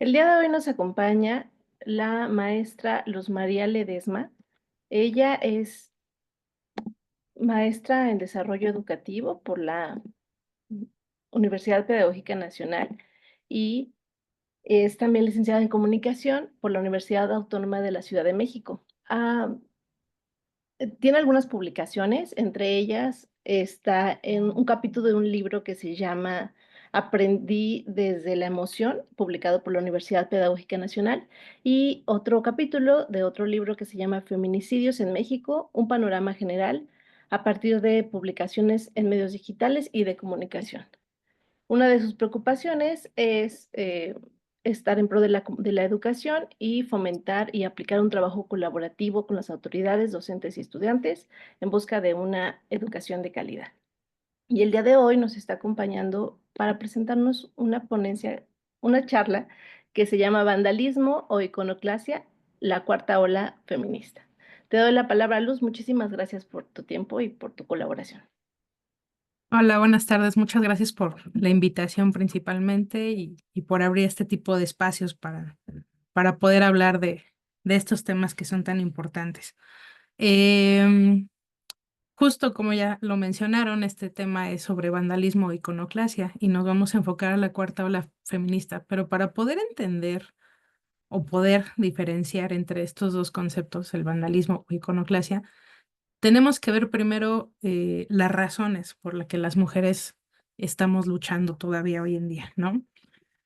El día de hoy nos acompaña la maestra Luz María Ledesma. Ella es maestra en desarrollo educativo por la Universidad Pedagógica Nacional y es también licenciada en comunicación por la Universidad Autónoma de la Ciudad de México. Tiene algunas publicaciones, entre ellas está en un capítulo de un libro que se llama Aprendí desde la emoción, publicado por la Universidad Pedagógica Nacional, y otro capítulo de otro libro que se llama Feminicidios en México, un panorama general, a partir de publicaciones en medios digitales y de comunicación. Una de sus preocupaciones es estar en pro de la educación y fomentar y aplicar un trabajo colaborativo con las autoridades, docentes y estudiantes en busca de una educación de calidad. Y el día de hoy nos está acompañando para presentarnos una ponencia, una charla que se llama Vandalismo o Iconoclasia, la cuarta ola feminista. Te doy la palabra, Luz. Muchísimas gracias por tu tiempo y por tu colaboración. Hola, buenas tardes. Muchas gracias por la invitación principalmente y por abrir este tipo de espacios para poder hablar de estos temas que son tan importantes. Em, Justo como ya lo mencionaron, este tema es sobre vandalismo e iconoclasia y nos vamos a enfocar a la cuarta ola feminista, pero para poder entender o poder diferenciar entre estos dos conceptos, el vandalismo o iconoclasia, tenemos que ver primero las razones por las que las mujeres estamos luchando todavía hoy en día, ¿no?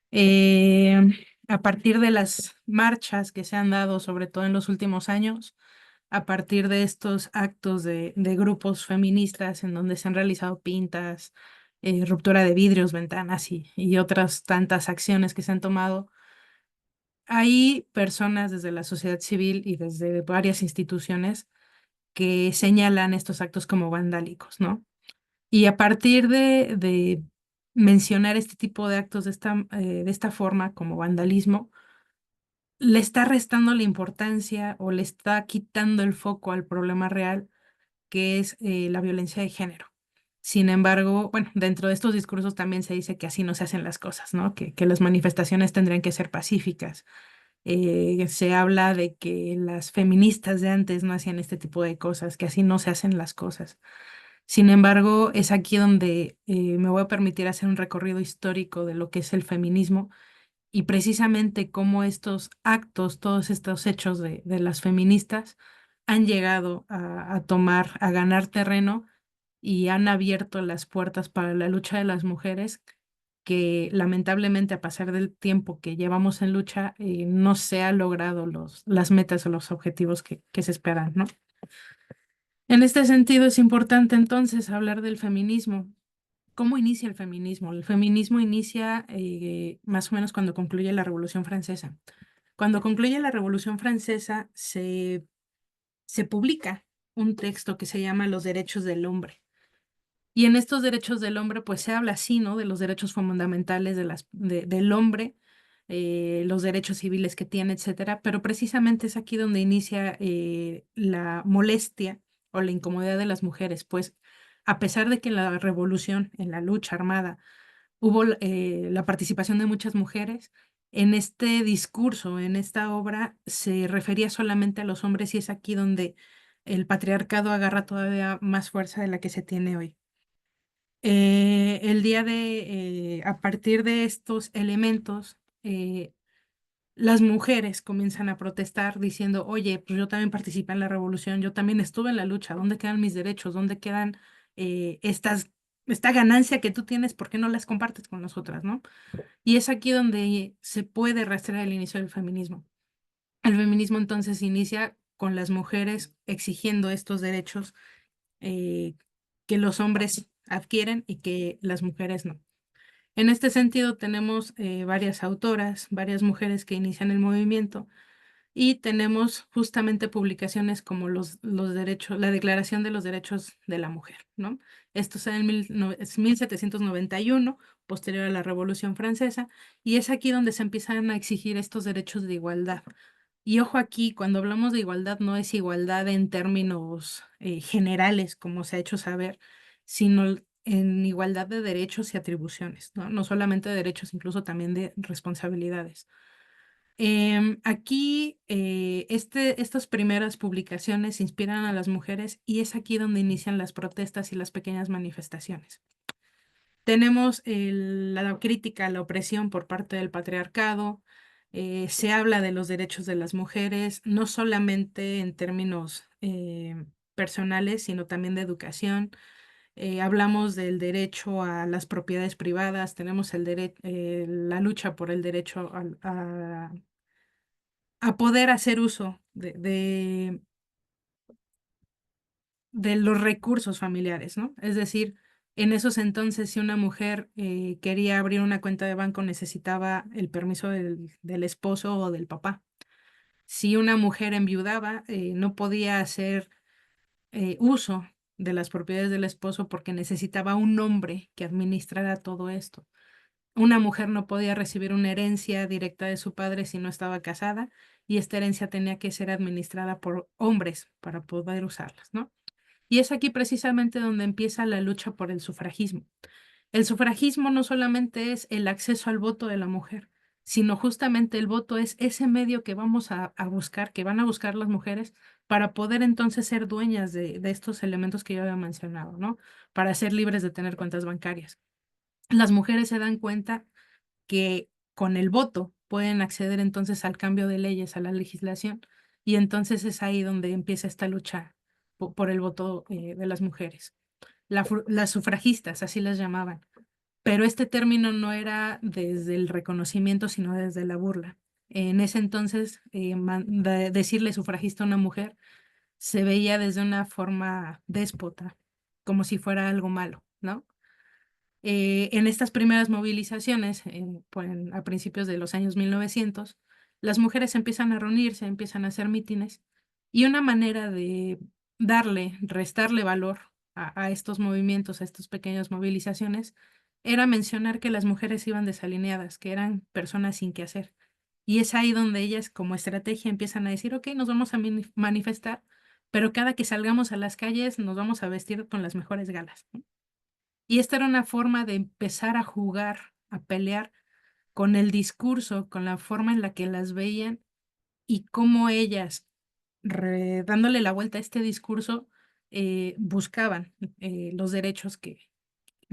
Eh, a partir de las marchas que se han dado, sobre todo en los últimos años, a partir de estos actos de grupos feministas en donde se han realizado pintas, ruptura de vidrios, ventanas y otras tantas acciones que se han tomado, hay personas desde la sociedad civil y desde varias instituciones que señalan estos actos como vandálicos, ¿no? Y a partir de mencionar este tipo de actos de esta forma como vandalismo, le está restando la importancia o le está quitando el foco al problema real, que es la violencia de género. Sin embargo, bueno, dentro de estos discursos también se dice que así no se hacen las cosas, ¿no? Que las manifestaciones tendrían que ser pacíficas. Se habla de que las feministas de antes no hacían este tipo de cosas, que así no se hacen las cosas. Sin embargo, es aquí donde me voy a permitir hacer un recorrido histórico de lo que es el feminismo y precisamente cómo estos actos, todos estos hechos de las feministas han llegado a tomar, a ganar terreno y han abierto las puertas para la lucha de las mujeres que lamentablemente a pasar del tiempo que llevamos en lucha no se ha logrado las metas o los objetivos que se esperan, ¿no? En este sentido es importante entonces hablar del feminismo. ¿Cómo inicia el feminismo? El feminismo inicia más o menos cuando concluye la Revolución Francesa. Cuando concluye la Revolución Francesa se publica un texto que se llama Los Derechos del Hombre. Y en estos derechos del hombre, pues se habla así, ¿no? De los derechos fundamentales del hombre, los derechos civiles que tiene, etcétera. Pero precisamente es aquí donde inicia la molestia o la incomodidad de las mujeres, pues a pesar de que en la revolución, en la lucha armada, hubo la participación de muchas mujeres, en este discurso, en esta obra, se refería solamente a los hombres y es aquí donde el patriarcado agarra todavía más fuerza de la que se tiene hoy. A partir de estos elementos, las mujeres comienzan a protestar diciendo, oye, pues yo también participé en la revolución, yo también estuve en la lucha, ¿dónde quedan mis derechos? ¿Dónde quedan esta ganancia que tú tienes? ¿Por qué no las compartes con nosotras, no? Y es aquí donde se puede rastrear el inicio del feminismo. El feminismo entonces inicia con las mujeres exigiendo estos derechos eh, que los hombres adquieren y que las mujeres no. En este sentido, tenemos varias autoras, varias mujeres que inician el movimiento y tenemos justamente publicaciones como los derechos, la Declaración de los Derechos de la Mujer, ¿no? Esto es en es 1791, posterior a la Revolución Francesa, y es aquí donde se empiezan a exigir estos derechos de igualdad. Y ojo aquí, cuando hablamos de igualdad, no es igualdad en términos generales, como se ha hecho saber, sino en igualdad de derechos y atribuciones, ¿no? No solamente de derechos, incluso también de responsabilidades. Aquí, estas primeras publicaciones inspiran a las mujeres y es aquí donde inician las protestas y las pequeñas manifestaciones. Tenemos la crítica a la opresión por parte del patriarcado, se habla de los derechos de las mujeres, no solamente en términos personales, sino también de educación. Hablamos del derecho a las propiedades privadas, tenemos la lucha por el derecho a poder hacer uso de los recursos familiares, ¿no? Es decir, en esos entonces, si una mujer quería abrir una cuenta de banco, necesitaba el permiso del esposo o del papá. Si una mujer enviudaba, no podía hacer uso de las propiedades del esposo porque necesitaba un hombre que administrara todo esto. Una mujer no podía recibir una herencia directa de su padre si no estaba casada y esta herencia tenía que ser administrada por hombres para poder usarlas, ¿no? Y es aquí precisamente donde empieza la lucha por el sufragismo. El sufragismo no solamente es el acceso al voto de la mujer, sino justamente el voto es ese medio que vamos a buscar, que van a buscar las mujeres para poder entonces ser dueñas de estos elementos que yo había mencionado, ¿no? Para ser libres de tener cuentas bancarias. Las mujeres se dan cuenta que con el voto pueden acceder entonces al cambio de leyes, a la legislación, y entonces es ahí donde empieza esta lucha por el voto de las mujeres. Las sufragistas, así las llamaban, pero este término no era desde el reconocimiento, sino desde la burla. En ese entonces, decirle sufragista a una mujer se veía desde una forma déspota, como si fuera algo malo, ¿no? En estas primeras movilizaciones, a principios de los años 1900, las mujeres empiezan a reunirse, empiezan a hacer mítines, y una manera de restarle valor a estos movimientos, a estas pequeñas movilizaciones, era mencionar que las mujeres iban desalineadas, que eran personas sin qué hacer. Y es ahí donde ellas, como estrategia, empiezan a decir, ok, nos vamos a manifestar, pero cada que salgamos a las calles nos vamos a vestir con las mejores galas, ¿no? Y esta era una forma de empezar a jugar, a pelear con el discurso, con la forma en la que las veían y cómo ellas, dándole la vuelta a este discurso, buscaban los derechos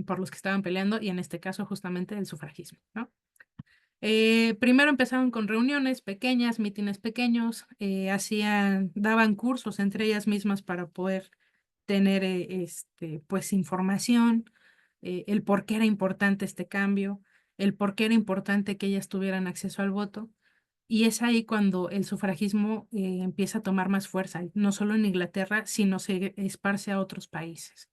por los que estaban peleando y en este caso justamente el sufragismo, ¿no? Primero empezaron con reuniones pequeñas, mítines pequeños, daban cursos entre ellas mismas para poder tener pues información, el por qué era importante este cambio, el por qué era importante que ellas tuvieran acceso al voto. Y es ahí cuando el sufragismo empieza a tomar más fuerza, no solo en Inglaterra, sino se esparce a otros países.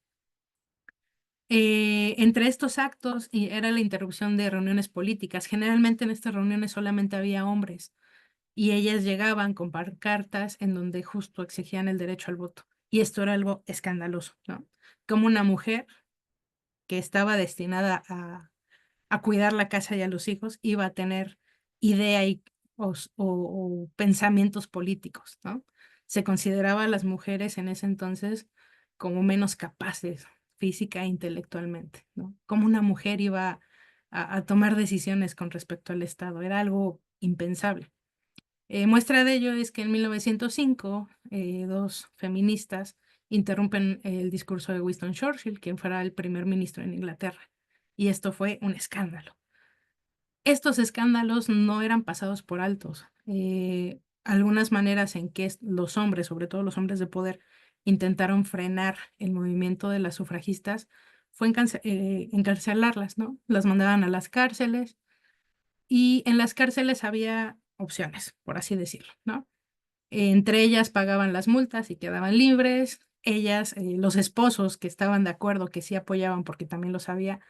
Entre estos actos era la interrupción de reuniones políticas. Generalmente en estas reuniones solamente había hombres y ellas llegaban con pancartas en donde justo exigían el derecho al voto. Y esto era algo escandaloso, ¿no? Como una mujer que estaba destinada a cuidar la casa y a los hijos iba a tener idea o pensamientos políticos, ¿no? Se consideraba a las mujeres en ese entonces como menos capaces física e intelectualmente, ¿no? Como una mujer iba a tomar decisiones con respecto al Estado, era algo impensable. Muestra de ello es que en 1905 dos feministas interrumpen el discurso de Winston Churchill, quien fuera el primer ministro en Inglaterra, y esto fue un escándalo. Estos escándalos no eran pasados por altos. Algunas maneras en que los hombres, sobre todo los hombres de poder, intentaron frenar el movimiento de las sufragistas fue encarcelarlas, ¿no? Las mandaban a las cárceles y en las cárceles había opciones, por así decirlo, ¿no? Entre ellas pagaban las multas y quedaban libres. Ellas, los esposos que estaban de acuerdo, que sí apoyaban porque también lo sabía,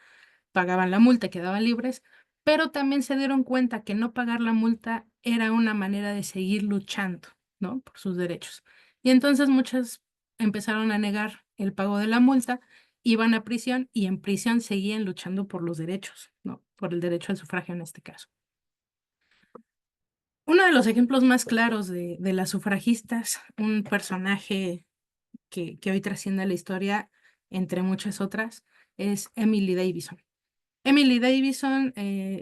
pagaban la multa y quedaban libres, pero también se dieron cuenta que no pagar la multa era una manera de seguir luchando, ¿no? Por sus derechos. Y entonces muchas empezaron a negar el pago de la multa, iban a prisión y en prisión seguían luchando por los derechos, ¿no? Por el derecho al sufragio en este caso. Uno de los ejemplos más claros de las sufragistas, un personaje que hoy trasciende la historia, entre muchas otras, es Emily Davison. Emily Davison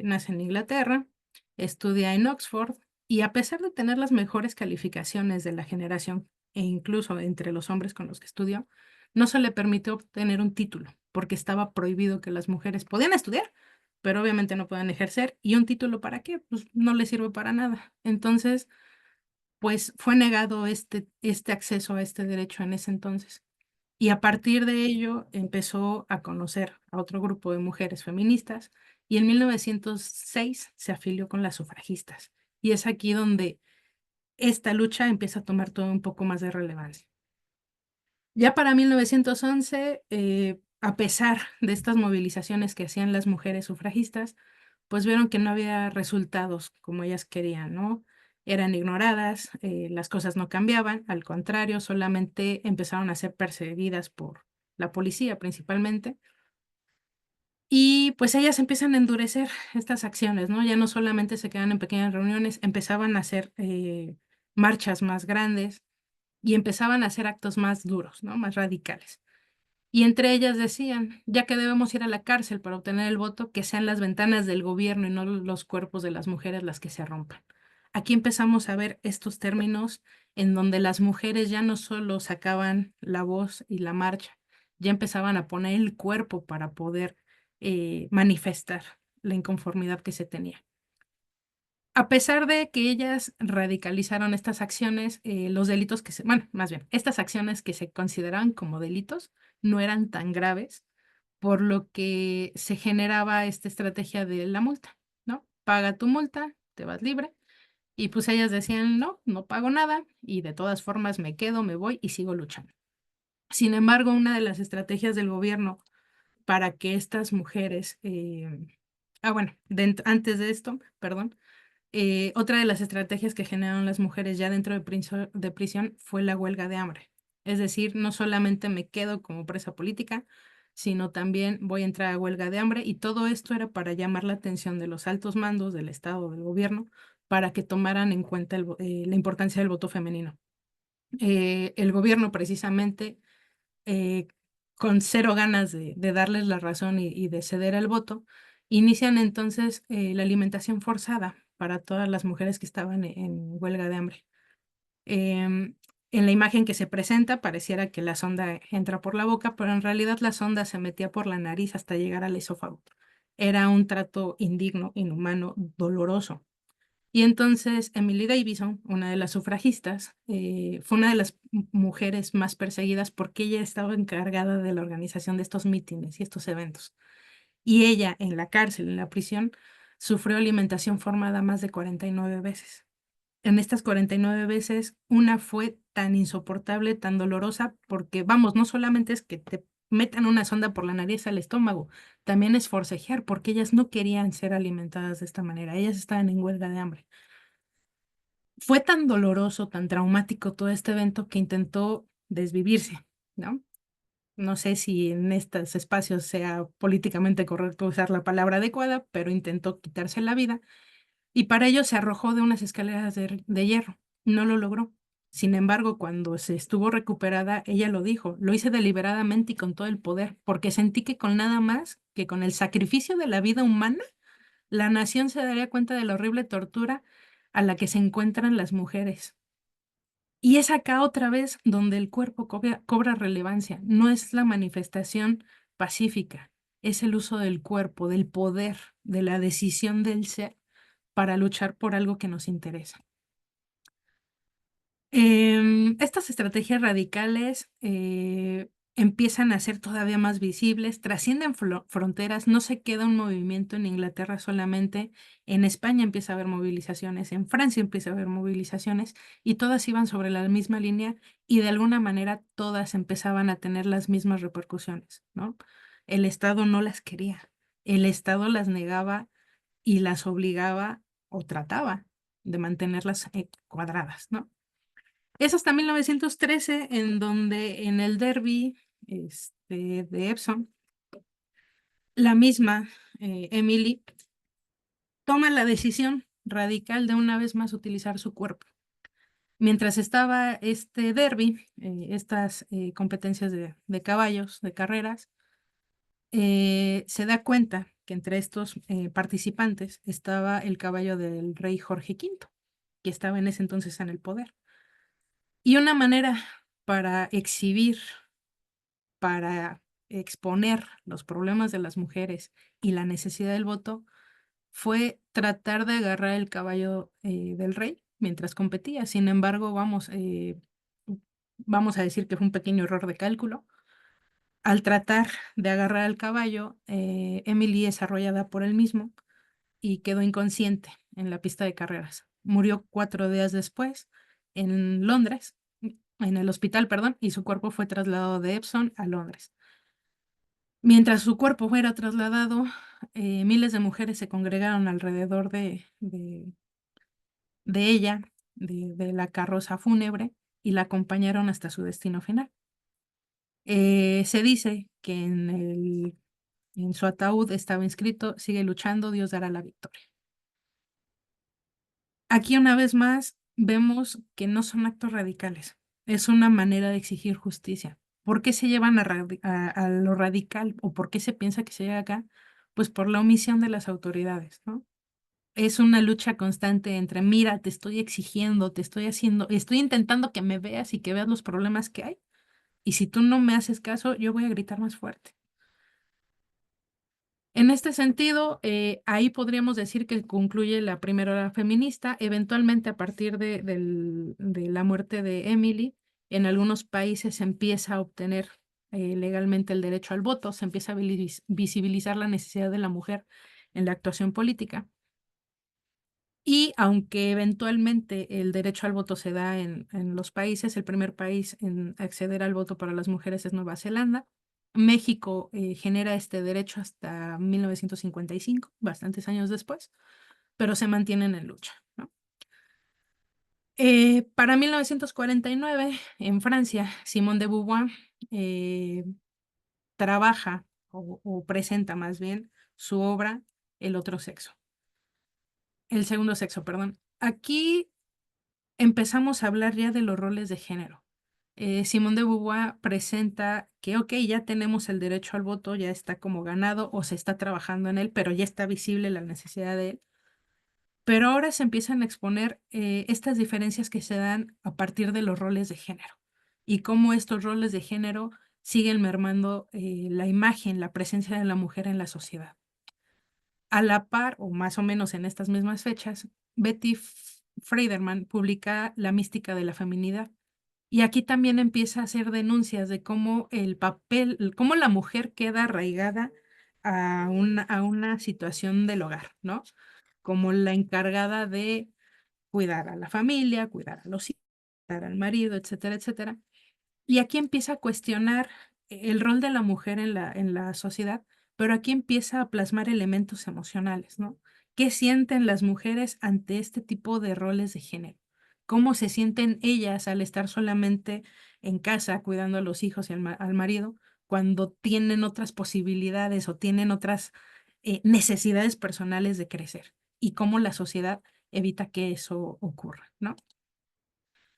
nace en Inglaterra, estudia en Oxford Y a pesar de tener las mejores calificaciones de la generación e incluso entre los hombres con los que estudió, no se le permitió obtener un título porque estaba prohibido que las mujeres podían estudiar, pero obviamente no pueden ejercer. ¿Y un título para qué? Pues no le sirve para nada. Entonces, pues fue negado este acceso a este derecho en ese entonces. Y a partir de ello empezó a conocer a otro grupo de mujeres feministas y en 1906 se afilió con las sufragistas. Y es aquí donde esta lucha empieza a tomar todo un poco más de relevancia. Ya para 1911, a pesar de estas movilizaciones que hacían las mujeres sufragistas, pues vieron que no había resultados como ellas querían, ¿no? Eran ignoradas, las cosas no cambiaban, al contrario, solamente empezaron a ser perseguidas por la policía principalmente. Y pues ellas empiezan a endurecer estas acciones, ¿no? Ya no solamente se quedan en pequeñas reuniones, empezaban a hacer marchas más grandes y empezaban a hacer actos más duros, ¿no? Más radicales. Y entre ellas decían, ya que debemos ir a la cárcel para obtener el voto, que sean las ventanas del gobierno y no los cuerpos de las mujeres las que se rompan. Aquí empezamos a ver estos términos en donde las mujeres ya no solo sacaban la voz y la marcha, ya empezaban a poner el cuerpo para poder manifestar la inconformidad que se tenía. A pesar de que ellas radicalizaron estas acciones, los delitos que bueno, más bien, estas acciones que se consideraban como delitos no eran tan graves, por lo que se generaba esta estrategia de la multa, ¿no? Paga tu multa, te vas libre. Y pues ellas decían, no, no pago nada y de todas formas me quedo, me voy y sigo luchando. Sin embargo, una de las estrategias del gobierno para que estas mujeres, bueno, antes de esto, perdón, otra de las estrategias que generaron las mujeres ya dentro de prisión fue la huelga de hambre. Es decir, no solamente me quedo como presa política, sino también voy a entrar a huelga de hambre y todo esto era para llamar la atención de los altos mandos del Estado, del gobierno, para que tomaran en cuenta la importancia del voto femenino. El gobierno precisamente, eh, con cero ganas de darles la razón y de ceder el voto, inician entonces la alimentación forzada para todas las mujeres que estaban en huelga de hambre. Em, en la imagen que se presenta pareciera que la sonda entra por la boca, pero en realidad la sonda se metía por la nariz hasta llegar al esófago. Era un trato indigno, inhumano, doloroso. Y entonces Emily Davison, una de las sufragistas, fue una de las mujeres más perseguidas porque ella estaba encargada de la organización de estos mítines y estos eventos. Y ella en la cárcel, en la prisión, sufrió alimentación formada más de 49 veces. En estas 49 veces, una fue tan insoportable, tan dolorosa, porque vamos, no solamente es que te metan una sonda por la nariz al estómago, también es forcejear, porque ellas no querían ser alimentadas de esta manera, ellas estaban en huelga de hambre. Fue tan doloroso, tan traumático todo este evento que intentó desvivirse, ¿no? No sé si en estos espacios sea políticamente correcto usar la palabra adecuada, pero intentó quitarse la vida y para ello se arrojó de unas escaleras de hierro. No lo logró. Sin embargo, cuando se estuvo recuperada, ella lo dijo, lo hice deliberadamente y con todo el poder, porque sentí que con nada más que con el sacrificio de la vida humana, la nación se daría cuenta de la horrible tortura a la que se encuentran las mujeres. Y es acá otra vez donde el cuerpo cobra relevancia. No es la manifestación pacífica, es el uso del cuerpo, del poder, de la decisión del ser para luchar por algo que nos interesa. Estas estrategias radicales empiezan a ser todavía más visibles, trascienden fronteras, no se queda un movimiento en Inglaterra solamente, en España empieza a haber movilizaciones, en Francia empieza a haber movilizaciones y todas iban sobre la misma línea y de alguna manera todas empezaban a tener las mismas repercusiones, ¿no? El Estado no las quería, el Estado las negaba y las obligaba o trataba de mantenerlas cuadradas, ¿no? Es hasta 1913 en donde en el derby de Epsom, la misma Emily toma la decisión radical de una vez más utilizar su cuerpo. Mientras estaba este derby, estas competencias de caballos, de carreras, se da cuenta que entre estos participantes estaba el caballo del rey Jorge V, que estaba en ese entonces en el poder. Y una manera para exhibir, para exponer los problemas de las mujeres y la necesidad del voto fue tratar de agarrar el caballo del rey mientras competía. Sin embargo, vamos a decir que fue un pequeño error de cálculo. Al tratar de agarrar al caballo, Emily es arrollada por él mismo y quedó inconsciente en la pista de carreras. Murió 4 días después en Londres, en el hospital, perdón, y su cuerpo fue trasladado de Epsom a Londres. Mientras su cuerpo fuera trasladado, miles de mujeres se congregaron alrededor de ella, de la carroza fúnebre, y la acompañaron hasta su destino final. Se dice que en su ataúd estaba inscrito: sigue luchando, Dios dará la victoria. Aquí una vez más vemos que no son actos radicales, es una manera de exigir justicia. ¿Por qué se llevan a lo radical o por qué se piensa que se llega acá? Pues por la omisión de las autoridades, ¿no? Es una lucha constante entre, mira, te estoy exigiendo, te estoy haciendo, estoy intentando que me veas y que veas los problemas que hay. Y si tú no me haces caso, yo voy a gritar más fuerte. En este sentido, ahí podríamos decir que concluye la primera ola feminista. Eventualmente, a partir de la muerte de Emily, en algunos países se empieza a obtener legalmente el derecho al voto, se empieza a visibilizar la necesidad de la mujer en la actuación política. Y aunque eventualmente el derecho al voto se da en los países, el primer país en acceder al voto para las mujeres es Nueva Zelanda. México genera este derecho hasta 1955, bastantes años después, pero se mantienen en lucha, ¿no? Para 1949, en Francia, Simone de Beauvoir eh, trabaja o presenta más bien su obra El otro sexo, el segundo sexo, perdón. Aquí empezamos a hablar ya de los roles de género. Simone de Beauvoir presenta que, ok, ya tenemos el derecho al voto, ya está como ganado o se está trabajando en él, pero ya está visible la necesidad de él. Pero ahora se empiezan a exponer estas diferencias que se dan a partir de los roles de género y cómo estos roles de género siguen mermando la imagen, la presencia de la mujer en la sociedad. A la par, o más o menos en estas mismas fechas, Betty Friedemann publica La mística de la feminidad. Y aquí también empieza a hacer denuncias de cómo el papel, cómo la mujer queda arraigada a una situación del hogar, ¿no? Como la encargada de cuidar a la familia, cuidar a los hijos, cuidar al marido, etcétera, etcétera. Y aquí empieza a cuestionar el rol de la mujer en la sociedad, pero aquí empieza a plasmar elementos emocionales, ¿no? ¿Qué sienten las mujeres ante este tipo de roles de género? ¿Cómo se sienten ellas al estar solamente en casa cuidando a los hijos y al marido cuando tienen otras posibilidades o tienen otras necesidades personales de crecer? Y cómo la sociedad evita que eso ocurra, ¿no?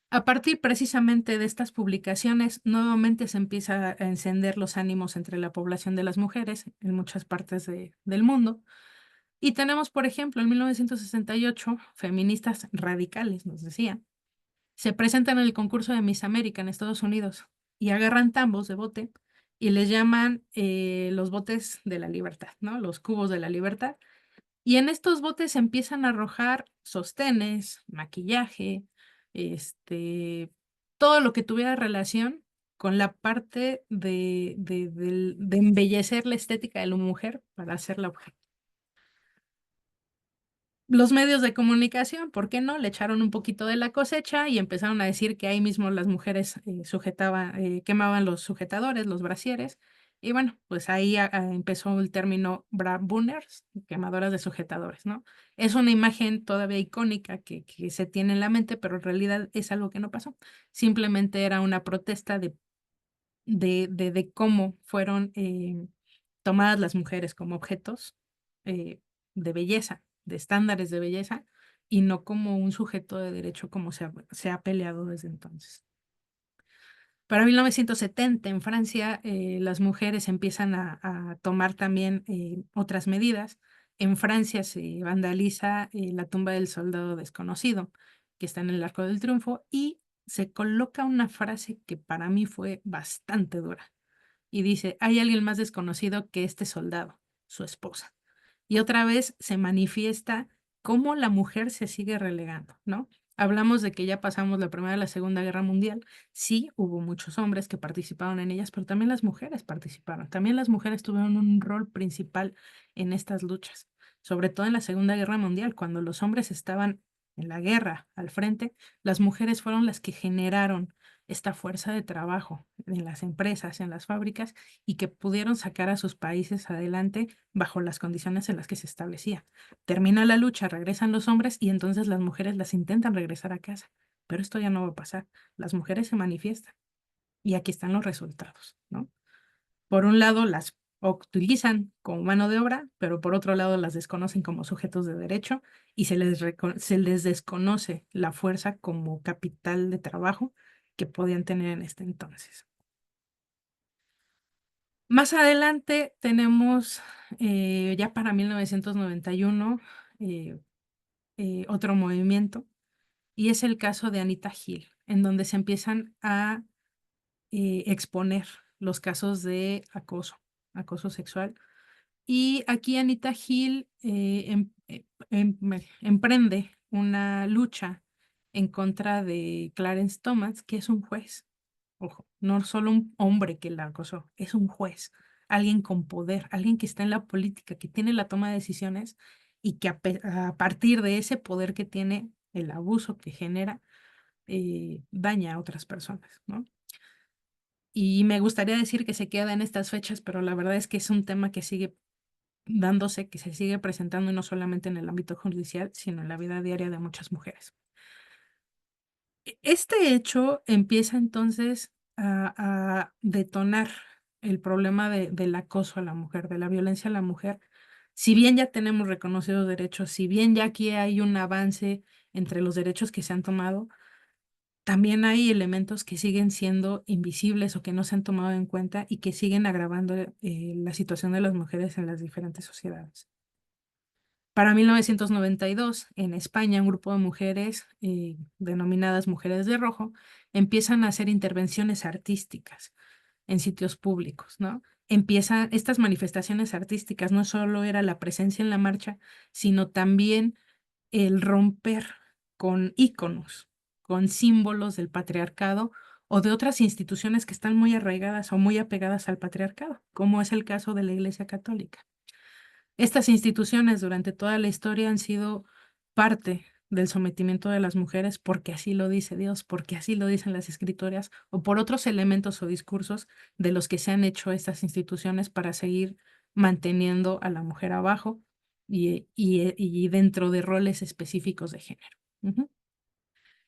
A partir precisamente de estas publicaciones, nuevamente se empieza a encender los ánimos entre la población de las mujeres en muchas partes del mundo. Y tenemos, por ejemplo, en 1968, feministas radicales, nos decían, se presentan en el concurso de Miss América en Estados Unidos y agarran tambos de bote y les llaman los botes de la libertad, ¿no? Los cubos de la libertad. Y en estos botes se empiezan a arrojar sostenes, maquillaje, todo lo que tuviera relación con la parte de embellecer la estética de la mujer para hacerla objeto. Los medios de comunicación, ¿por qué no? Le echaron un poquito de la cosecha y empezaron a decir que ahí mismo las mujeres quemaban los sujetadores, los brasieres. Y bueno, pues ahí empezó el término bra burners, quemadoras de sujetadores, ¿no? Es una imagen todavía icónica que se tiene en la mente, pero en realidad es algo que no pasó. Simplemente era una protesta de cómo fueron tomadas las mujeres como objetos eh, de belleza, de estándares de belleza, y no como un sujeto de derecho como se ha peleado desde entonces. Para 1970, en Francia, las mujeres empiezan a tomar también otras medidas. En Francia se vandaliza la tumba del soldado desconocido. que está en el Arco del Triunfo, y se coloca una frase que para mí fue bastante dura. Y dice, hay alguien más desconocido que este soldado, su esposa. Y otra vez se manifiesta cómo la mujer se sigue relegando, ¿no? Hablamos de que ya pasamos la Primera y la Segunda Guerra Mundial. Sí, hubo muchos hombres que participaron en ellas, pero también las mujeres participaron. También las mujeres tuvieron un rol principal en estas luchas, sobre todo en la Segunda Guerra Mundial, cuando los hombres estaban en la guerra al frente, las mujeres fueron las que generaron esta fuerza de trabajo en las empresas, en las fábricas, y que pudieron sacar a sus países adelante bajo las condiciones en las que se establecía. Termina la lucha, regresan los hombres y entonces las mujeres las intentan regresar a casa. Pero esto ya no va a pasar. Las mujeres se manifiestan y aquí están los resultados, ¿no? Por un lado, las utilizan como mano de obra, pero por otro lado las desconocen como sujetos de derecho y se les desconoce la fuerza como capital de trabajo que podían tener en este entonces. Más adelante tenemos, ya para 1991, otro movimiento, y es el caso de Anita Hill, en donde se empiezan a exponer los casos de acoso sexual. Y aquí Anita Hill emprende una lucha en contra de Clarence Thomas, que es un juez. Ojo, no solo un hombre que la acosó, es un juez, alguien con poder, alguien que está en la política, que tiene la toma de decisiones y que a partir de ese poder que tiene, el abuso que genera, daña a otras personas, ¿no? Y me gustaría decir que se queda en estas fechas, pero la verdad es que es un tema que sigue dándose, que se sigue presentando no solamente en el ámbito judicial, sino en la vida diaria de muchas mujeres. Este hecho empieza entonces a detonar el problema del acoso a la mujer, de la violencia a la mujer. Si bien ya tenemos reconocidos derechos, si bien ya aquí hay un avance entre los derechos que se han tomado, también hay elementos que siguen siendo invisibles o que no se han tomado en cuenta y que siguen agravando la situación de las mujeres en las diferentes sociedades. Para 1992, en España, un grupo de mujeres, denominadas Mujeres de Rojo, empiezan a hacer intervenciones artísticas en sitios públicos, ¿no? Empiezan estas manifestaciones artísticas, no solo era la presencia en la marcha, sino también el romper con íconos, con símbolos del patriarcado o de otras instituciones que están muy arraigadas o muy apegadas al patriarcado, como es el caso de la Iglesia Católica. Estas instituciones durante toda la historia han sido parte del sometimiento de las mujeres porque así lo dice Dios, porque así lo dicen las escrituras o por otros elementos o discursos de los que se han hecho estas instituciones para seguir manteniendo a la mujer abajo y dentro de roles específicos de género. Ujú.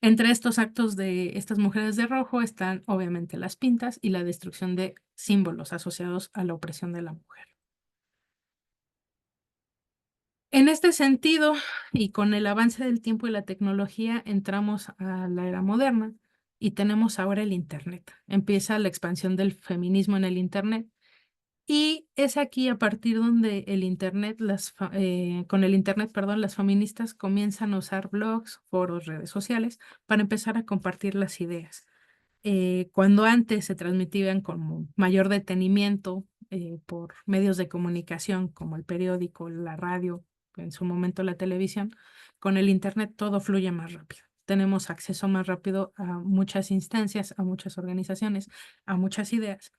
Entre estos actos de estas mujeres de rojo están obviamente las pintas y la destrucción de símbolos asociados a la opresión de la mujer. En este sentido, y con el avance del tiempo y la tecnología, entramos a la era moderna y tenemos ahora el Internet. Empieza la expansión del feminismo en el Internet y es aquí a partir donde el Internet, con el Internet, perdón, las feministas comienzan a usar blogs, foros, redes sociales para empezar a compartir las ideas. Cuando antes se transmitían con mayor detenimiento por medios de comunicación como el periódico, la radio, en su momento la televisión, con el Internet todo fluye más rápido. Tenemos acceso más rápido a muchas instancias, a muchas organizaciones, a muchas ideas.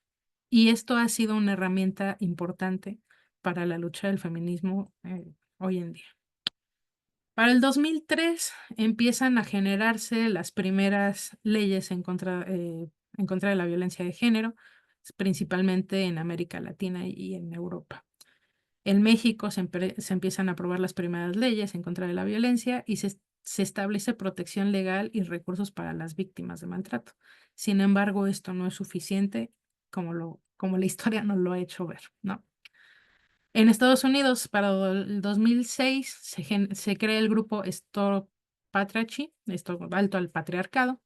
Y esto ha sido una herramienta importante para la lucha del feminismo hoy en día. Para el 2003 empiezan a generarse las primeras leyes en contra de la violencia de género, principalmente en América Latina y en Europa. En México se empiezan a aprobar las primeras leyes en contra de la violencia y se establece protección legal y recursos para las víctimas de maltrato. Sin embargo, esto no es suficiente como la historia nos lo ha hecho ver, ¿no? En Estados Unidos, para el 2006, se crea el grupo Stop Patriarchy, esto alto al patriarcado,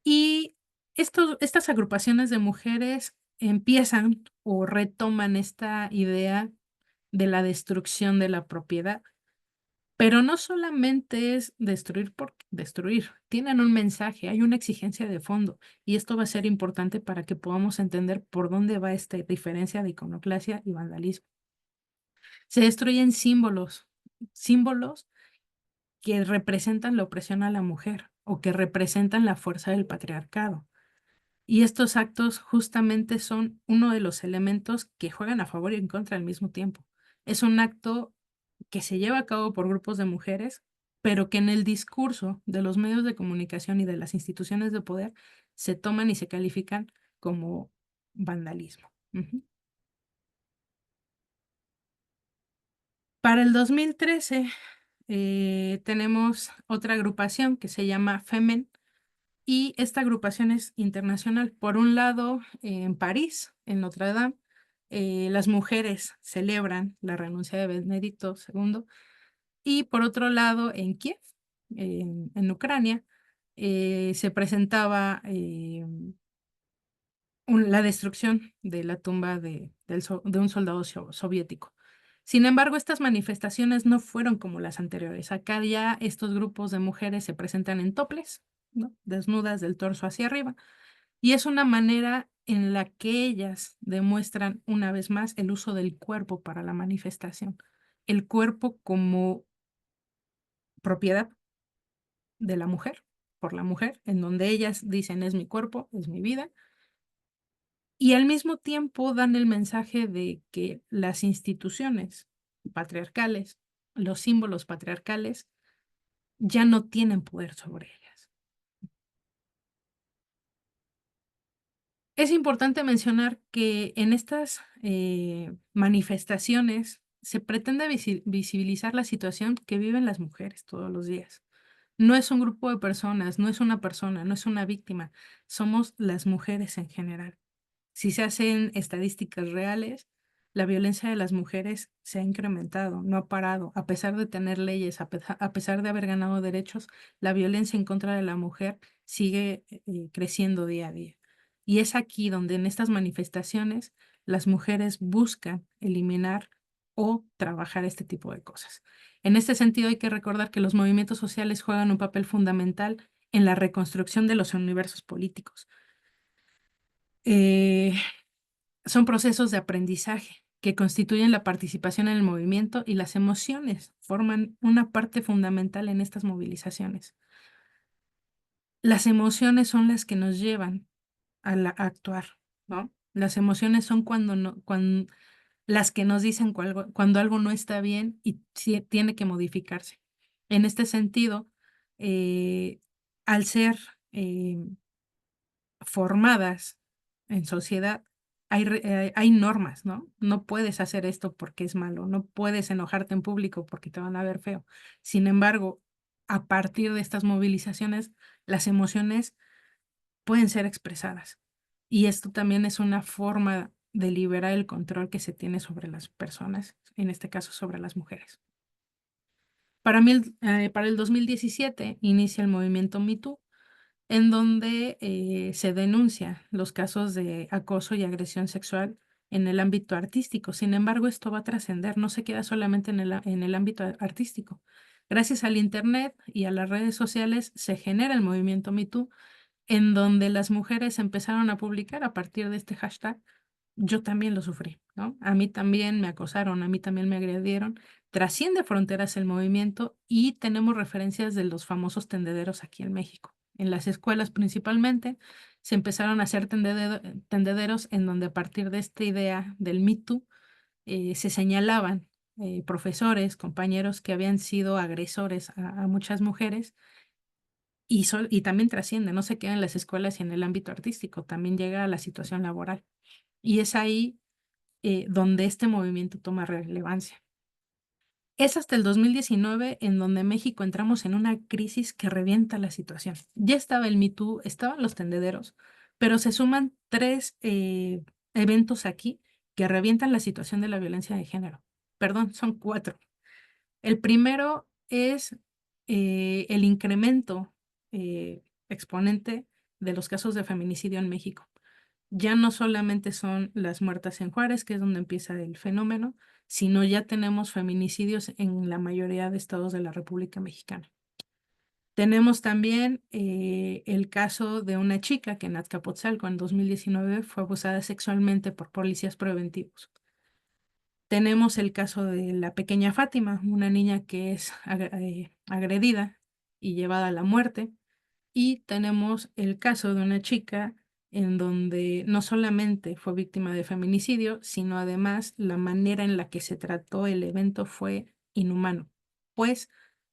y estas agrupaciones de mujeres empiezan o retoman esta idea de la destrucción de la propiedad Pero no solamente es destruir por destruir, tienen un mensaje, hay una exigencia de fondo y esto va a ser importante para que podamos entender por dónde va esta diferencia de iconoclasia y vandalismo. Se destruyen símbolos, símbolos que representan la opresión a la mujer o que representan la fuerza del patriarcado. Y estos actos justamente son uno de los elementos que juegan a favor y en contra al mismo tiempo. Es un acto que se lleva a cabo por grupos de mujeres, pero que en el discurso de los medios de comunicación y de las instituciones de poder se toman y se califican como vandalismo. Ujú. Para el 2013 tenemos otra agrupación que se llama Femen y esta agrupación es internacional. Por un lado, en París, en Notre Dame, las mujeres celebran la renuncia de Benedicto II y por otro lado, en Kiev, en Ucrania, se presentaba la destrucción de la tumba de un soldado soviético. Sin embargo, estas manifestaciones no fueron como las anteriores. Acá ya estos grupos de mujeres se presentan en toples, ¿no? Desnudas del torso hacia arriba. Y es una manera en la que ellas demuestran una vez más el uso del cuerpo para la manifestación. El cuerpo como propiedad de la mujer, por la mujer, en donde ellas dicen es mi cuerpo, es mi vida, y al mismo tiempo dan el mensaje de que las instituciones patriarcales, los símbolos patriarcales, ya no tienen poder sobre ellas. Es importante mencionar que en estas manifestaciones se pretende visibilizar la situación que viven las mujeres todos los días. No es un grupo de personas, no es una persona, no es una víctima, somos las mujeres en general. Si se hacen estadísticas reales, la violencia de las mujeres se ha incrementado, no ha parado. A pesar de tener leyes, a pesar de haber ganado derechos, la violencia en contra de la mujer sigue creciendo día a día. Y es aquí donde en estas manifestaciones las mujeres buscan eliminar o trabajar este tipo de cosas. En este sentido, hay que recordar que los movimientos sociales juegan un papel fundamental en la reconstrucción de los universos políticos. Eh, Son procesos de aprendizaje que constituyen la participación en el movimiento y las emociones forman una parte fundamental en estas movilizaciones. Las emociones son las que nos llevan a actuar, ¿no? Las emociones son cuando las que nos dicen cuando algo no está bien y tiene que modificarse. En este sentido, eh, al ser eh, formadas en sociedad, hay normas, ¿no? No puedes hacer esto porque es malo, no puedes enojarte en público porque te van a ver feo. Sin embargo, a partir de estas movilizaciones, las emociones pueden ser expresadas. Y esto también es una forma de liberar el control que se tiene sobre las personas, en este caso sobre las mujeres. Para el 2017 inicia el movimiento Me Too, en donde se denuncia los casos de acoso y agresión sexual en el ámbito artístico. Sin embargo, esto va a trascender, no se queda solamente en el ámbito artístico. Gracias al Internet y a las redes sociales se genera el movimiento Me Too, en donde las mujeres empezaron a publicar a partir de este hashtag. Yo también lo sufrí, ¿no? A mí también me acosaron, a mí también me agredieron. Trasciende fronteras el movimiento y tenemos referencias de los famosos tendederos aquí en México. En las escuelas principalmente se empezaron a hacer tendederos en donde a partir de esta idea del Me Too se señalaban profesores, compañeros que habían sido agresores a muchas mujeres y también trasciende, no se queda en las escuelas y en el ámbito artístico, también llega a la situación laboral. Y es ahí donde este movimiento toma relevancia. Es hasta el 2019 en donde México entramos en una crisis que revienta la situación. Ya estaba el Me Too, estaban los tendederos, pero se suman tres eventos aquí que revientan la situación de la violencia de género. Perdón, son cuatro. El primero es el incremento exponente de los casos de feminicidio en México. Ya no solamente son las muertas en Juárez, que es donde empieza el fenómeno, sino ya tenemos feminicidios en la mayoría de estados de la República Mexicana. Tenemos también el caso de una chica que en Azcapotzalco en 2019 fue abusada sexualmente por policías preventivos. Tenemos el caso de la pequeña Fátima, una niña que es agredida y llevada a la muerte. Y tenemos el caso de una chica en donde no solamente fue víctima de feminicidio, sino además la manera en la que se trató el evento fue inhumano, pues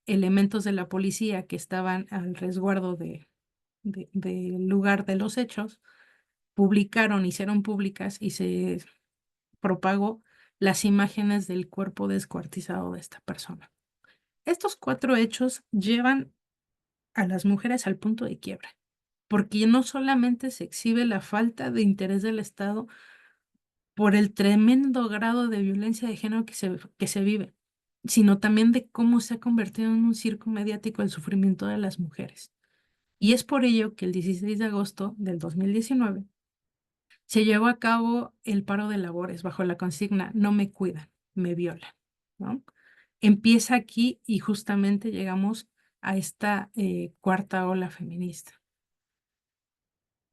elementos de la policía que estaban al resguardo del lugar de los hechos publicaron, hicieron públicas y se propagó las imágenes del cuerpo descuartizado de esta persona. Estos cuatro hechos llevan a las mujeres al punto de quiebra, porque no solamente se exhibe la falta de interés del Estado por el tremendo grado de violencia de género que se vive, sino también de cómo se ha convertido en un circo mediático el sufrimiento de las mujeres. Y es por ello que el 16 de agosto del 2019 se llevó a cabo el paro de labores bajo la consigna "No me cuidan, me violan", ¿no? Empieza aquí y justamente llegamos a esta cuarta ola feminista.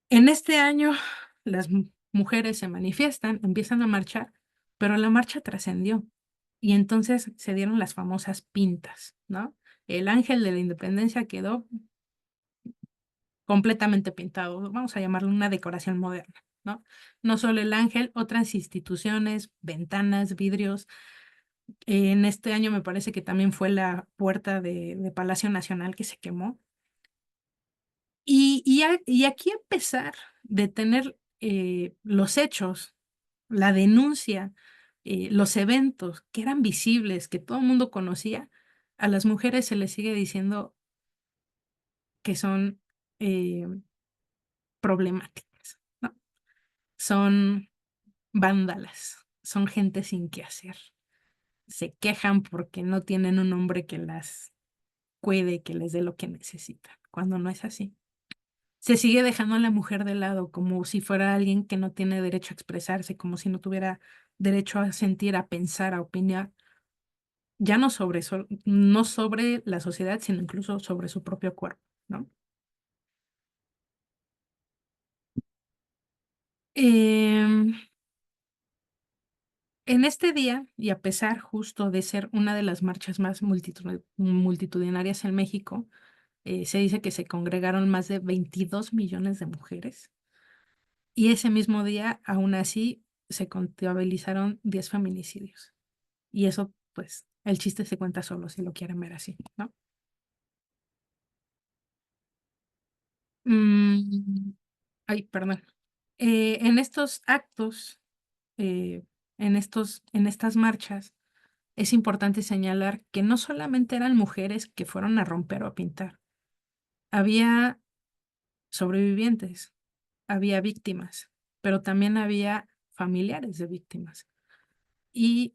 En este año, las mujeres se manifiestan, empiezan a marchar, pero la marcha trascendió y entonces se dieron las famosas pintas, ¿no? El ángel de la independencia quedó completamente pintado, vamos a llamarlo una decoración moderna, ¿no? No solo el ángel, otras instituciones, ventanas, vidrios. En este año me parece que también fue la puerta de Palacio Nacional que se quemó. Y aquí, a pesar de tener los hechos, la denuncia, los eventos que eran visibles, que todo el mundo conocía, a las mujeres se les sigue diciendo que son eh, problemáticas, ¿no? Son vándalas, son gente sin qué hacer. Se quejan porque no tienen un hombre que las cuide, que les dé lo que necesitan, cuando no es así. Se sigue dejando a la mujer de lado como si fuera alguien que no tiene derecho a expresarse, como si no tuviera derecho a sentir, a pensar, a opinar, ya no no sobre la sociedad, sino incluso sobre su propio cuerpo, ¿no? Em, en este día, y a pesar justo de ser una de las marchas más multitudinarias en México, se dice que se congregaron más de 22 millones de mujeres. Y ese mismo día, aún así, se contabilizaron 10 feminicidios. Y eso, pues, el chiste se cuenta solo si lo quieren ver así, ¿no? Mm, ay, perdón. En estos actos, eh, en estas marchas, es importante señalar que no solamente eran mujeres que fueron a romper o a pintar, había sobrevivientes, había víctimas, pero también había familiares de víctimas. Y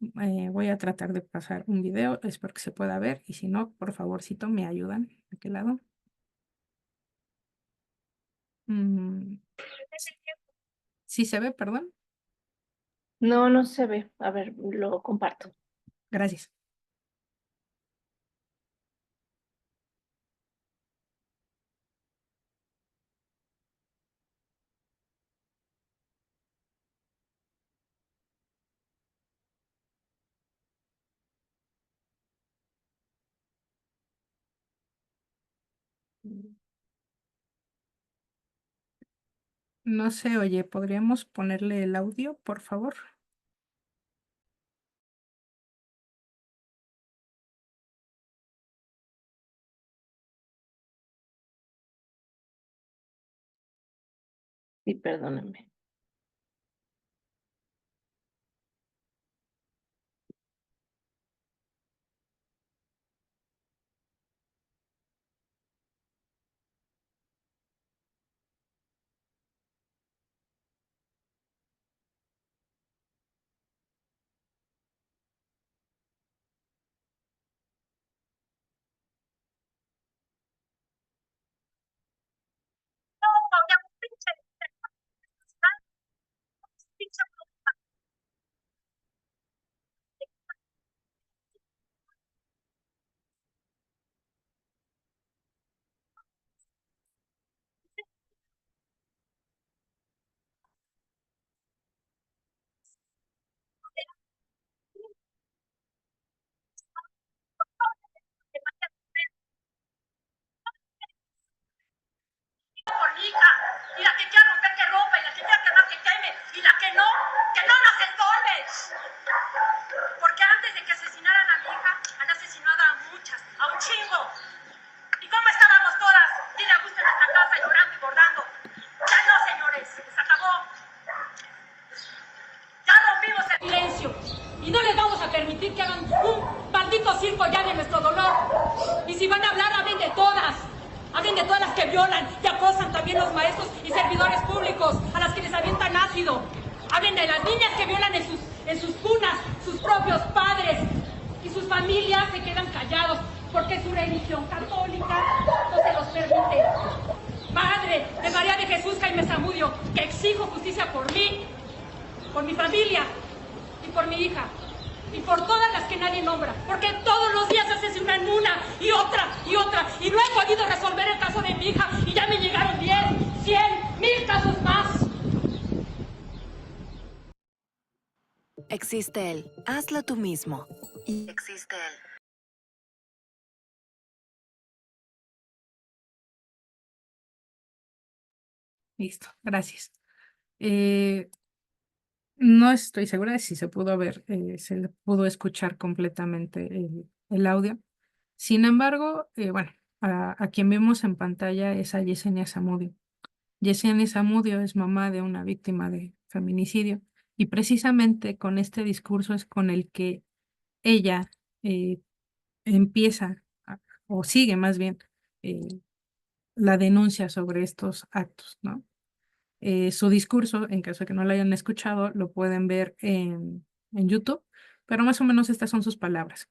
voy a tratar de pasar un video, espero que se pueda ver, y si no, por favorcito, me ayudan. ¿De qué lado? Mm, ¿Sí se ve? Perdón. No, no se ve. A ver, lo comparto. Gracias. No se oye, ¿podríamos ponerle el audio, por favor? Sí, perdóname. conmigo. ¿Y cómo estábamos todas? Bien a gusto en nuestra casa, llorando y bordando. Ya no, señores, se acabó. Ya rompimos el silencio. Y no les vamos a permitir que hagan un maldito circo ya de nuestro dolor. Y si van a hablar, hablen de todas. Hablen de todas las que violan y acosan también los maestros y servidores públicos, a las que les avientan ácido. Hablen de las niñas que violan en sus cunas, sus propios padres. Y sus familias se quedan callados porque su religión católica no se los permite. Madre de María de Jesús Jaime Zamudio, que exijo justicia por mí, por mi familia y por mi hija. Y por todas las que nadie nombra, porque todos los días asesinan una y otra, y no he podido resolver el caso de mi hija, y ya me llegaron 10, 100, 1000 casos más. Existe él, hazlo tú mismo. Y existe él. Listo, gracias. No estoy segura de si se pudo ver, se pudo escuchar completamente el audio. Sin embargo, bueno, a quien vemos en pantalla es a Yesenia Zamudio. Yesenia Zamudio es mamá de una víctima de feminicidio y precisamente con este discurso es con el que ella eh, empieza o sigue más bien eh, la denuncia sobre estos actos, ¿no? Su discurso, en caso de que no lo hayan escuchado, lo pueden ver en YouTube, pero más o menos estas son sus palabras.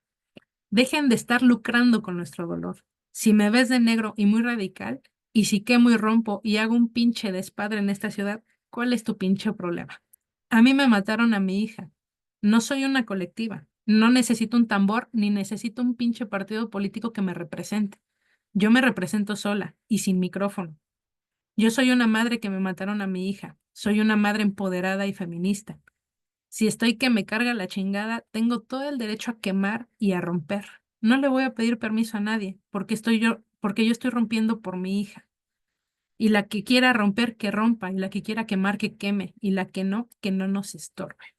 Dejen de estar lucrando con nuestro dolor. Si me ves de negro y muy radical, y si quemo y rompo y hago un pinche despadre en esta ciudad, ¿cuál es tu pinche problema? A mí me mataron a mi hija. No soy una colectiva. No necesito un tambor ni necesito un pinche partido político que me represente. Yo me represento sola y sin micrófono. Yo soy una madre que me mataron a mi hija. Soy una madre empoderada y feminista. Si estoy que me carga la chingada, tengo todo el derecho a quemar y a romper. No le voy a pedir permiso a nadie, porque yo estoy rompiendo por mi hija. Y la que quiera romper, que rompa, y la que quiera quemar, que queme, y la que no nos estorbe.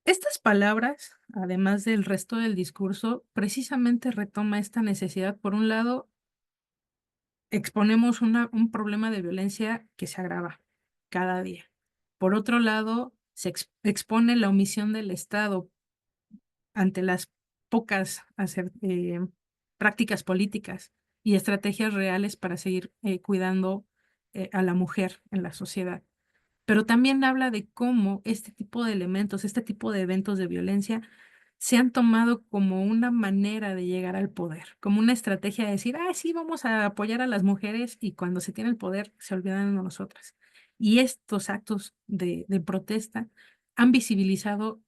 Estas palabras, además del resto del discurso, precisamente retoma esta necesidad. Por un lado, exponemos un problema de violencia que se agrava cada día. Por otro lado, se expone la omisión del Estado ante las pocas prácticas políticas y estrategias reales para seguir cuidando a la mujer en la sociedad. Pero también habla de cómo este tipo de elementos, este tipo de eventos de violencia se han tomado como una manera de llegar al poder, como una estrategia de decir, ah, sí, vamos a apoyar a las mujeres y cuando se tiene el poder se olvidan de nosotras. Y estos actos de protesta han visibilizado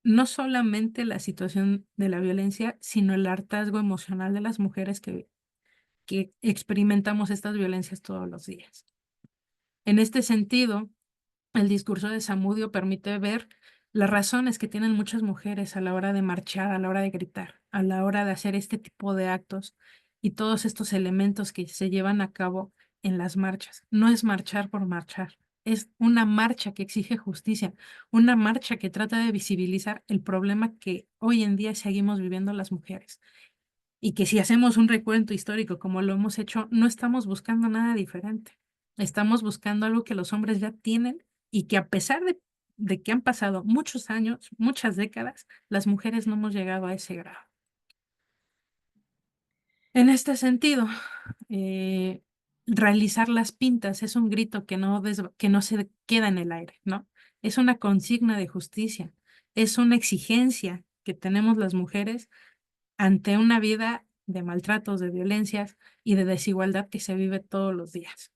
no solamente la situación de la violencia, sino el hartazgo emocional de las mujeres que experimentamos estas violencias todos los días. En este sentido, el discurso de Zamudio permite ver las razones que tienen muchas mujeres a la hora de marchar, a la hora de gritar, a la hora de hacer este tipo de actos y todos estos elementos que se llevan a cabo en las marchas. No es marchar por marchar, es una marcha que exige justicia, una marcha que trata de visibilizar el problema que hoy en día seguimos viviendo las mujeres. Y que si hacemos un recuento histórico como lo hemos hecho, no estamos buscando nada diferente. Estamos buscando algo que los hombres ya tienen y que a pesar de que han pasado muchos años, muchas décadas, las mujeres no hemos llegado a ese grado. En este sentido, realizar las pintas es un grito que no se queda en el aire, ¿no? Es una consigna de justicia, es una exigencia que tenemos las mujeres ante una vida de maltratos, de violencias y de desigualdad que se vive todos los días.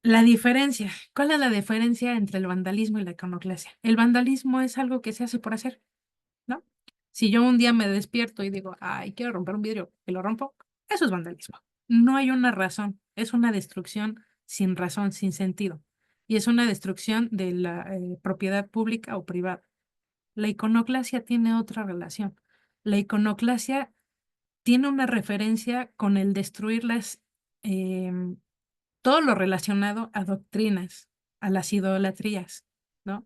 La diferencia, ¿cuál es la diferencia entre el vandalismo y la iconoclasia? El vandalismo es algo que se hace por hacer, ¿no? Si yo un día me despierto y digo, ay, quiero romper un vidrio y lo rompo, eso es vandalismo. No hay una razón, es una destrucción sin razón, sin sentido. Y es una destrucción de la propiedad pública o privada. La iconoclasia tiene otra relación. La iconoclasia tiene una referencia con el destruir todo lo relacionado a doctrinas, a las idolatrías, ¿no?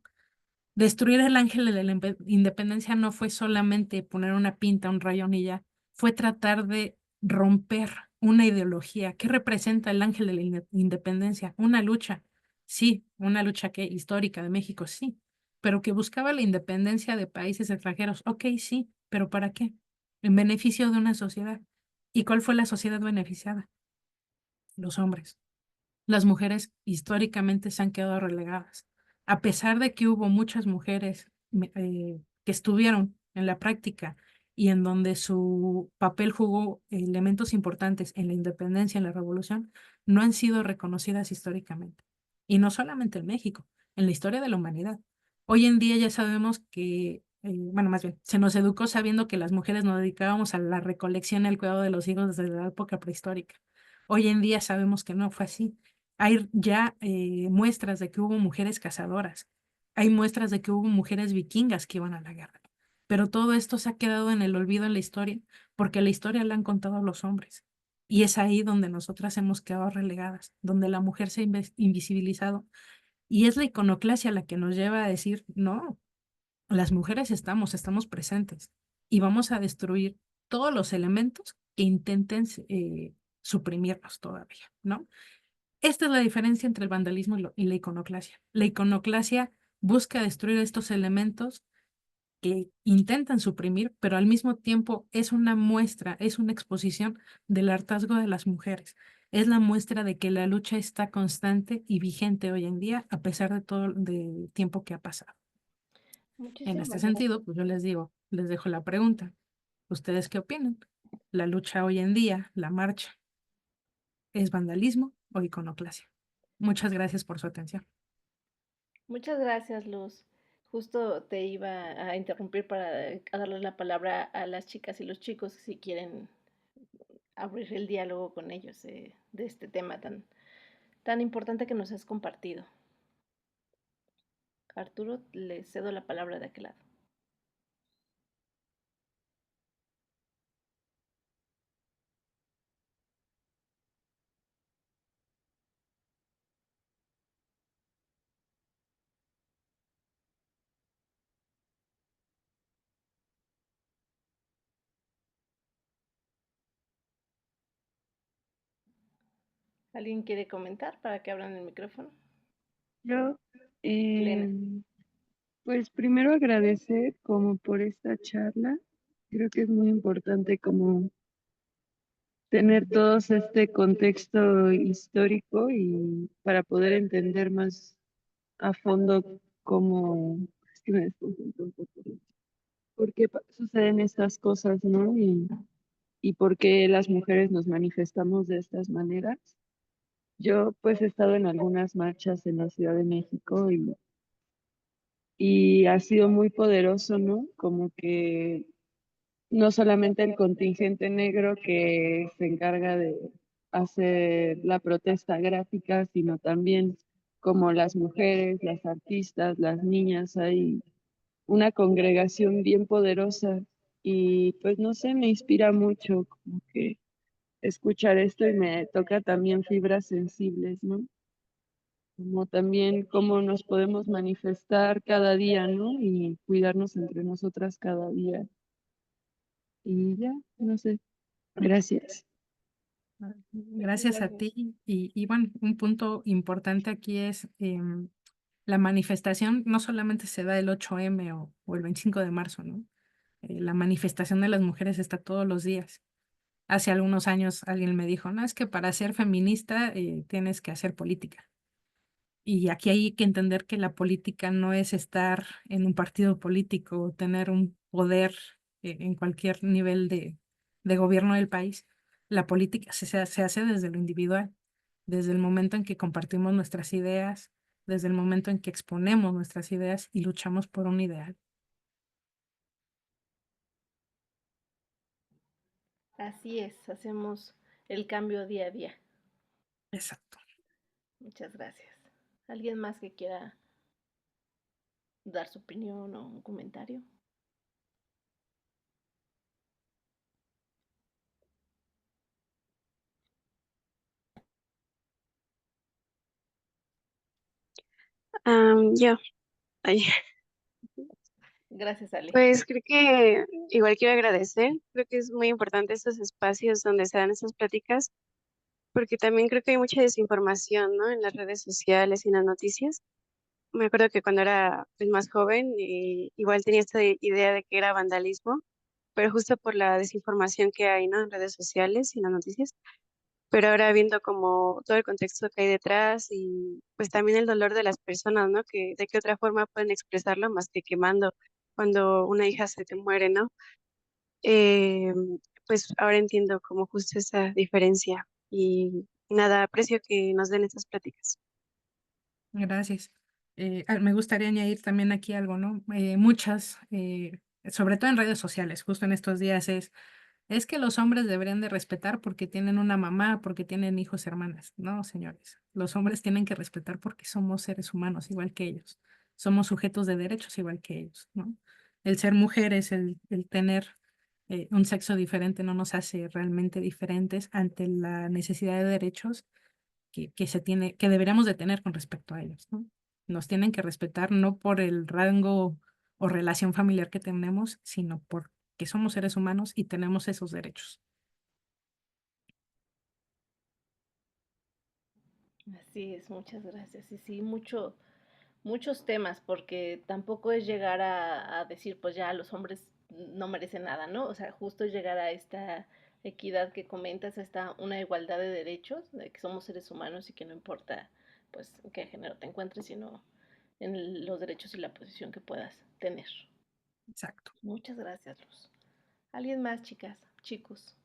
Destruir el ángel de la independencia no fue solamente poner una pinta, un rayón y ya, fue tratar de romper una ideología. ¿Qué representa el ángel de la independencia? Una lucha, sí, una lucha que histórica de México, sí, pero que buscaba la independencia de países extranjeros. Ok, sí, pero ¿para qué? En beneficio de una sociedad. ¿Y cuál fue la sociedad beneficiada? Los hombres. Las mujeres históricamente se han quedado relegadas. A pesar de que hubo muchas mujeres que estuvieron en la práctica y en donde su papel jugó elementos importantes en la independencia, en la revolución, no han sido reconocidas históricamente. Y no solamente en México, en la historia de la humanidad. Hoy en día ya sabemos que, bueno, más bien, se nos educó sabiendo que las mujeres nos dedicábamos a la recolección y al cuidado de los hijos desde la época prehistórica. Hoy en día sabemos que no fue así. Hay ya muestras de que hubo mujeres cazadoras, hay muestras de que hubo mujeres vikingas que iban a la guerra, pero todo esto se ha quedado en el olvido en la historia, porque la historia la han contado los hombres. Y es ahí donde nosotras hemos quedado relegadas, donde la mujer se ha invisibilizado. Y es la iconoclasia la que nos lleva a decir, no, las mujeres estamos presentes y vamos a destruir todos los elementos que intenten suprimirnos todavía, ¿no? Esta es la diferencia entre el vandalismo y la iconoclasia. La iconoclasia busca destruir estos elementos que intentan suprimir, pero al mismo tiempo es una muestra, es una exposición del hartazgo de las mujeres. Es la muestra de que la lucha está constante y vigente hoy en día, a pesar de todo el tiempo que ha pasado. En este Muchísimas gracias. sentido, pues yo les digo, les dejo la pregunta. ¿Ustedes qué opinan? ¿La lucha hoy en día, la marcha, es vandalismo o iconoclasia? Muchas gracias por su atención. Muchas gracias, Luz. Justo te iba a interrumpir para darles la palabra a las chicas y los chicos si quieren abrir el diálogo con ellos de este tema tan importante que nos has compartido. Arturo, le cedo la palabra de aquel lado. ¿Alguien quiere comentar para que abran el micrófono? Yo, Elena. pues primero agradecer como por esta charla. Creo que es muy importante como tener todos este contexto histórico y para poder entender más a fondo cómo, es que me desconcentro un poco, por qué suceden estas cosas, ¿no? Y por qué las mujeres nos manifestamos de estas maneras. Yo pues he estado en algunas marchas en la Ciudad de México y ha sido muy poderoso, ¿no? Como que no solamente el contingente negro que se encarga de hacer la protesta gráfica, sino también como las mujeres, las artistas, las niñas, hay una congregación bien poderosa y pues no sé, me inspira mucho como que escuchar esto y me toca también fibras sensibles, ¿no? Como también cómo nos podemos manifestar cada día, ¿no? Y cuidarnos entre nosotras cada día. Y ya, no sé. Gracias. Muchas Gracias a gracias. ti. Y bueno, un punto importante aquí es la manifestación no solamente se da el 8M o el 25 de marzo, ¿no? La manifestación de las mujeres está todos los días. Hace algunos años alguien me dijo, no, es que para ser feminista tienes que hacer política. Y aquí hay que entender que la política no es estar en un partido político o tener un poder en cualquier nivel de gobierno del país. La política se hace desde lo individual, desde el momento en que compartimos nuestras ideas, desde el momento en que exponemos nuestras ideas y luchamos por un ideal. Así es, hacemos el cambio día a día. Exacto. Muchas gracias. ¿Alguien más que quiera dar su opinión o un comentario? Yo, ay, Gracias, Ale. Pues creo que igual quiero agradecer, creo que es muy importante estos espacios donde se dan estas pláticas, porque también creo que hay mucha desinformación, ¿no? En las redes sociales y en las noticias. Me acuerdo que cuando era pues, más joven, igual tenía esta idea de que era vandalismo, pero justo por la desinformación que hay, ¿no? En redes sociales y en las noticias. Pero ahora viendo como todo el contexto que hay detrás y pues también el dolor de las personas, ¿no? Que de qué otra forma pueden expresarlo más que quemando cuando una hija se te muere, ¿no? Eh, pues ahora entiendo como justo esa diferencia y nada, aprecio que nos den estas pláticas. Gracias. Me gustaría añadir también aquí algo, ¿no? Muchas, sobre todo en redes sociales, justo en estos días es que los hombres deberían de respetar porque tienen una mamá, porque tienen hijos, hermanas. No, señores. Los hombres tienen que respetar porque somos seres humanos igual que ellos. Somos sujetos de derechos igual que ellos, ¿no? El ser mujeres, el tener un sexo diferente no nos hace realmente diferentes ante la necesidad de derechos que se tiene, que deberíamos de tener con respecto a ellos, ¿no? Nos tienen que respetar no por el rango o relación familiar que tenemos, sino porque somos seres humanos y tenemos esos derechos. Así es, muchas gracias. Y sí, muchos temas, porque tampoco es llegar a decir, pues ya los hombres no merecen nada, ¿no? O sea, justo es llegar a esta equidad que comentas, a esta una igualdad de derechos, de que somos seres humanos y que no importa, pues, en qué género te encuentres, sino en los derechos y la posición que puedas tener. Exacto. Muchas gracias, Luz. ¿Alguien más, chicas, chicos?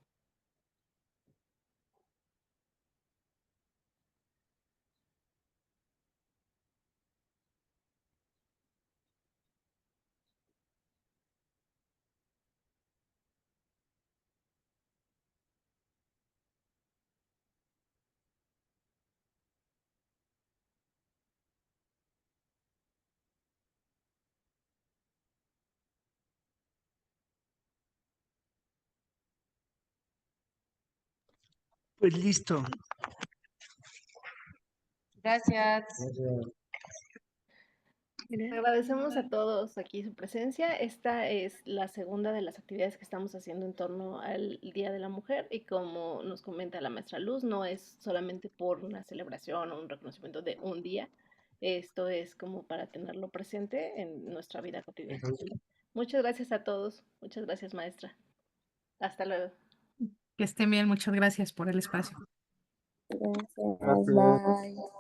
Pues listo. Gracias. Agradecemos a todos aquí su presencia. Esta es la segunda de las actividades que estamos haciendo en torno al Día de la Mujer y como nos comenta la maestra Luz, no es solamente por una celebración o un reconocimiento de un día, esto es como para tenerlo presente en nuestra vida cotidiana. Muchas gracias a todos, muchas gracias maestra. Hasta luego. Que estén bien, muchas gracias por el espacio. Gracias, bye.